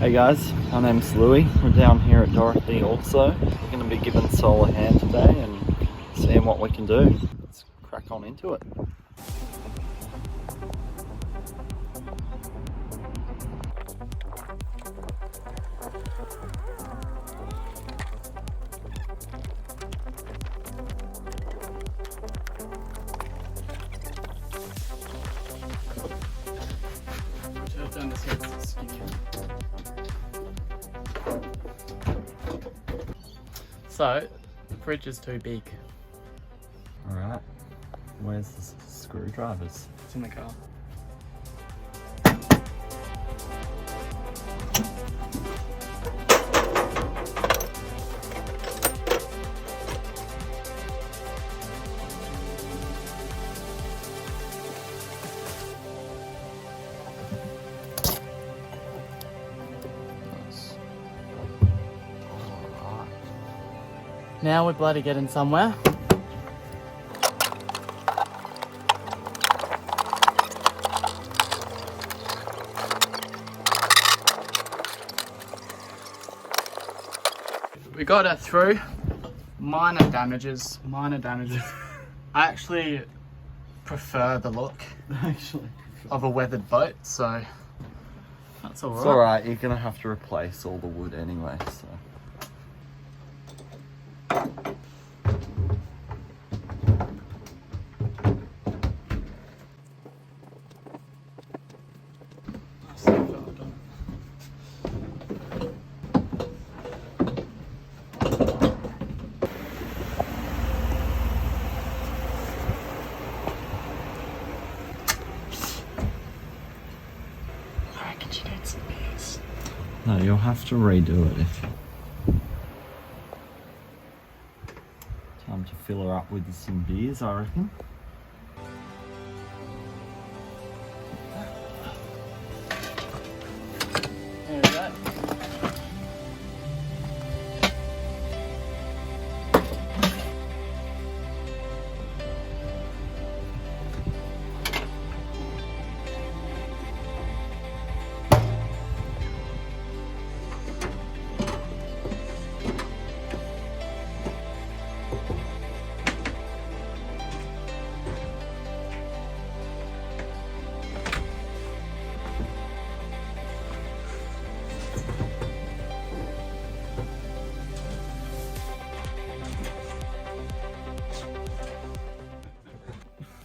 Hey guys, my name's Louie. We're down here at Dorothy also. We're going to be giving Sol a hand today and seeing what we can do. Let's crack on into it. So, the fridge is too big. Alright, where's the screwdrivers? It's in the car. Now we're bloody getting somewhere. We got it through. Minor damages. I actually prefer the look of a weathered boat, so that's alright. It's alright, you're going to have to replace all the wood anyway, so. No, you'll have to redo it if time to fill her up with some beers, I reckon. There we go.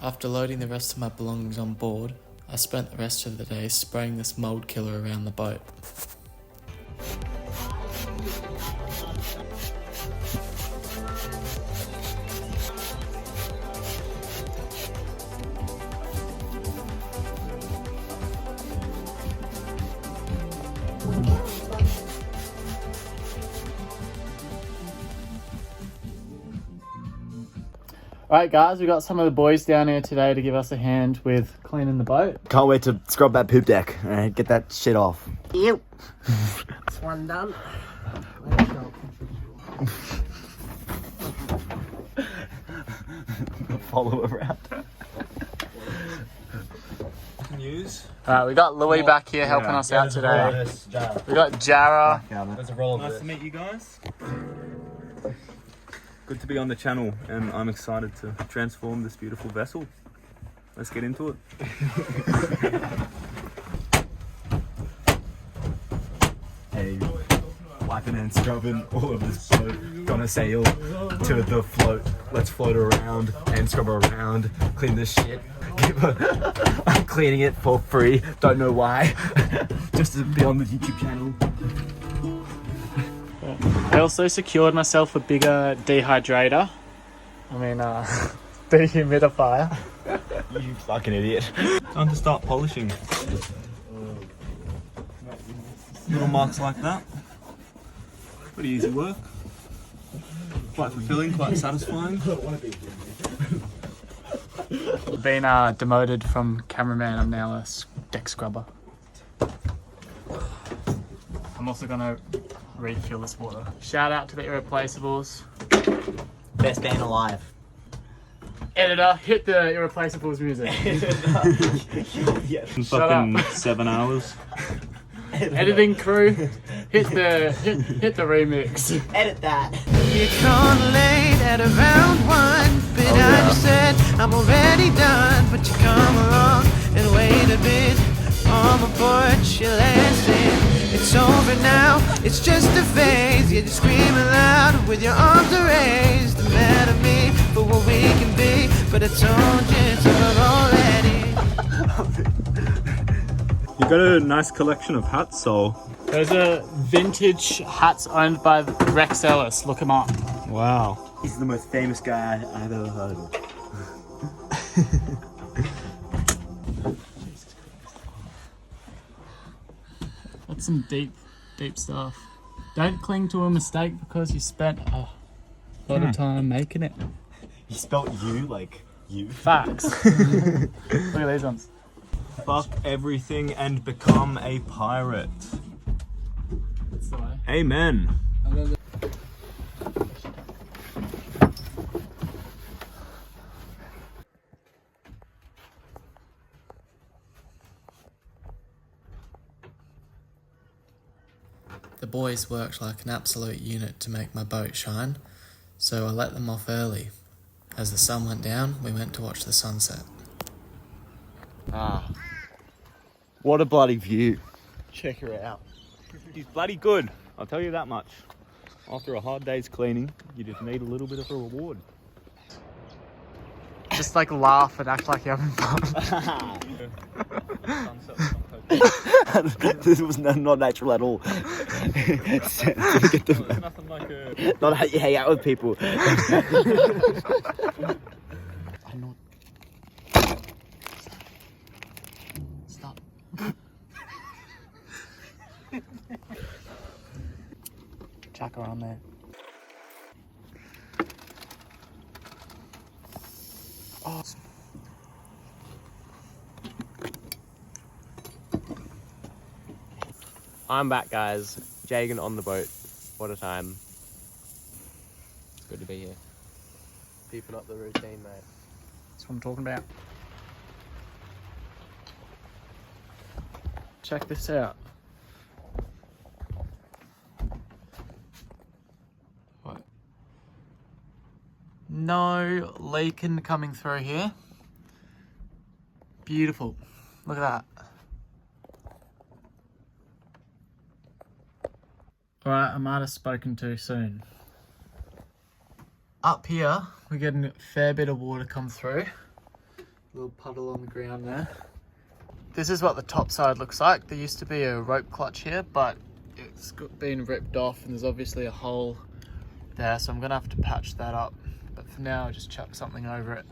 After loading the rest of my belongings on board, I spent the rest of the day spraying this mold killer around the boat. Alright guys, we got some of the boys down here today to give us a hand with cleaning the boat. Can't wait to scrub that poop deck and get that shit off. Yep. That's one done. Follow around. News. Alright, we got Louie back here helping us out today. We got Jara. Nice to meet you guys. Good to be on the channel, and I'm excited to transform this beautiful vessel. Let's get into it. Hey, wiping and scrubbing all of this boat. Gonna sail to the float. Let's float around and scrub around. Clean this shit. I'm cleaning it for free. Don't know why. Just to be on the YouTube channel. I also secured myself a bigger dehydrator. I mean, dehumidifier. You fucking idiot. Time to start polishing. Little marks like that. Pretty easy work. Quite fulfilling, quite satisfying. Been demoted from cameraman, I'm now a deck scrubber. I'm also gonna refill this water. Shout out to the Irreplaceables. Best band alive. Editor, hit the Irreplaceables music. In fucking 7 hours. Editing crew, hit the remix. Edit that. You called late at around 1, but I just said I'm already done. But you come along and wait a bit on my porch. You're lasting. It's over now. It's just a phase. You're just screaming loud with your arms raised. Mad at me for what we can be, but I told you it's over already. You got a nice collection of hats, so. Those are vintage hats owned by Rex Ellis. Look him up. Wow. He's the most famous guy I've ever heard of. That's some deep stuff. Don't cling to a mistake because you spent a lot of time making it. He spelt you like you. Facts. Look at these ones. Fuck everything and become a pirate. That's the way. Amen. The boys worked like an absolute unit to make my boat shine, so I let them off early. As the sun went down, we went to watch the sunset. Ah. What a bloody view. Check her out. He's bloody good, I'll tell you that much. After a hard day's cleaning, you just need a little bit of a reward. Just like laugh and act like you're having fun. This was not natural at all. Nothing like a... Not how you hang out with people. Stop. Chuck her on there. Oh. I'm back, guys. Jagan on the boat. What a time. It's good to be here. Keeping up the routine, mate. That's what I'm talking about. Check this out. What? No leaking coming through here. Beautiful. Look at that. Alright, I might have spoken too soon. Up here, we're getting a fair bit of water come through. Little puddle on the ground there. This is what the top side looks like. There used to be a rope clutch here, but it's been ripped off and there's obviously a hole there, so I'm gonna have to patch that up. But for now, I'll just chuck something over it.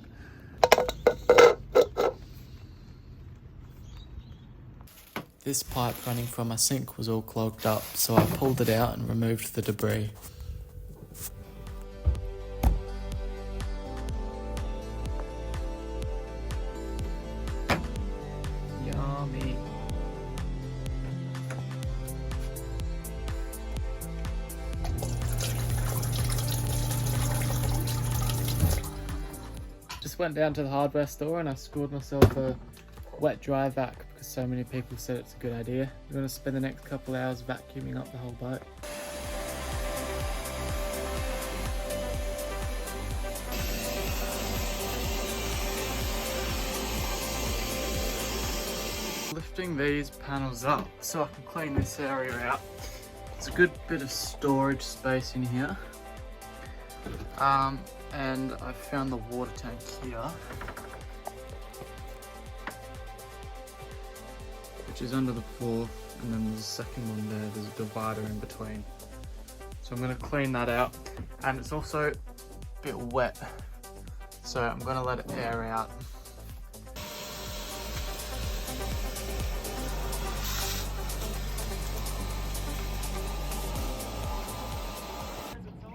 This pipe running from my sink was all clogged up, so I pulled it out and removed the debris. Yummy. Just went down to the hardware store and I scored myself a wet dry vac because so many people said it's a good idea. We're going to spend the next couple hours vacuuming up the whole boat. Lifting these panels up so I can clean this area out. There's a good bit of storage space in here. And I found the water tank here, which is under the floor, and then there's a second one there. There's a divider in between. So I'm going to clean that out, and it's also a bit wet, so I'm going to let it air out.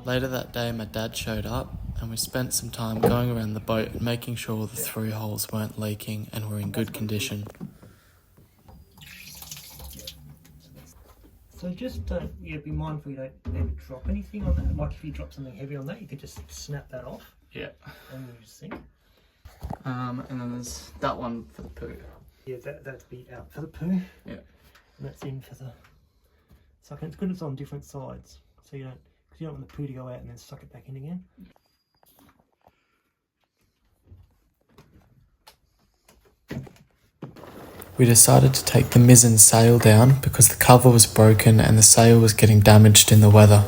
Later that day, my dad showed up and we spent some time going around the boat and making sure the through holes weren't leaking and were in good condition. So just be mindful you don't maybe drop anything on that. Like if you drop something heavy on that, you could just snap that off. Yeah. And you just sink. And then there's that one for the poo. Yeah, that'd be out for the poo. Yeah. and that's in for the sucking. It's good it's on different sides, so you don't want the poo to go out and then suck it back in again. We decided to take the mizzen sail down because the cover was broken and the sail was getting damaged in the weather.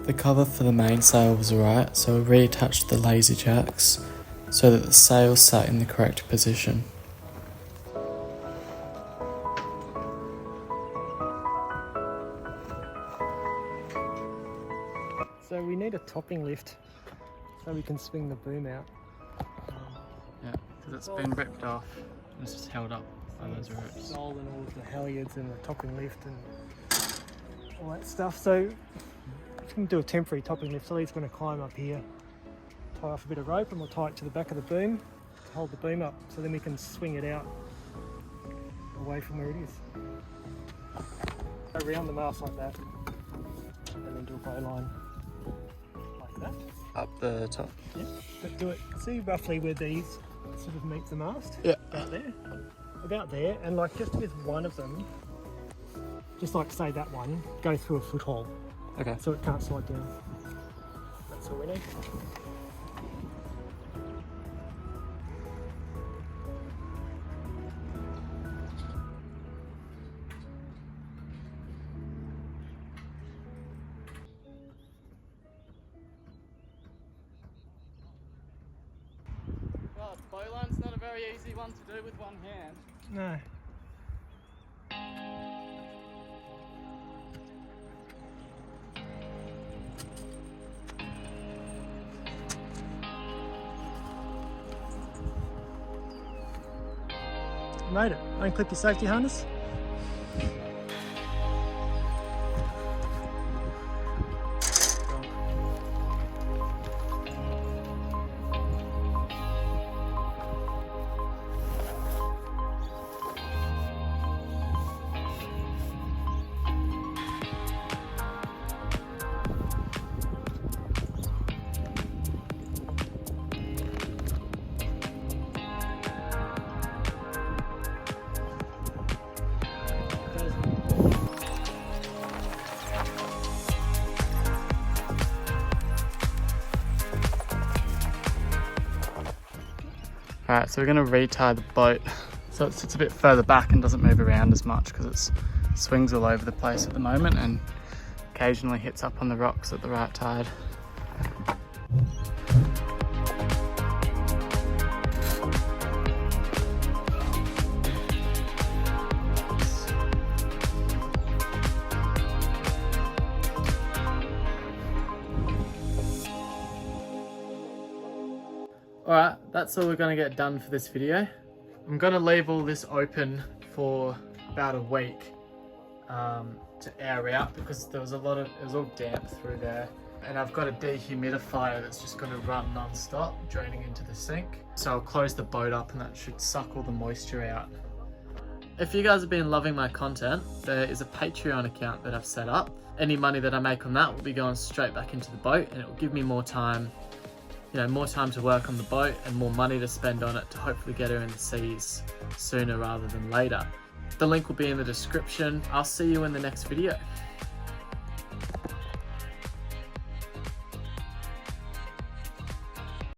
The cover for the mainsail was alright, so I reattached the lazy jacks so that the sail sat in the correct position. So we need a topping lift so we can swing the boom out. Yeah, because it's been ripped off and it's just held up by those ropes. Sold and all of the halyards and the topping lift and all that stuff. So we can do a temporary topping lift. So he's going to climb up here, tie off a bit of rope, and we'll tie it to the back of the boom to hold the boom up. So then we can swing it out away from where it is. Around the mast like that, and then do a bow line like that. Up the top. Yeah, but do it. See roughly where these sort of meet the mast. Yeah. About there, and like just with one of them, just like say that one, go through a foothold. Okay. So it can't slide down. That's all we need. Well, bowline's not a very easy one to do with one hand. No. Made it. Unclip your safety harness. Alright, so we're going to retie the boat so it sits a bit further back and doesn't move around as much because it swings all over the place at the moment and occasionally hits up on the rocks at the right tide. Alright, that's all we're going to get done for this video. I'm going to leave all this open for about a week to air out because it was all damp through there. And I've got a dehumidifier that's just going to run non-stop, draining into the sink. So I'll close the boat up and that should suck all the moisture out. If you guys have been loving my content, there is a Patreon account that I've set up. Any money that I make on that will be going straight back into the boat and it will give me more time, more time to work on the boat and more money to spend on it to hopefully get her in the seas sooner rather than later. The link will be in the description. I'll see you in the next video.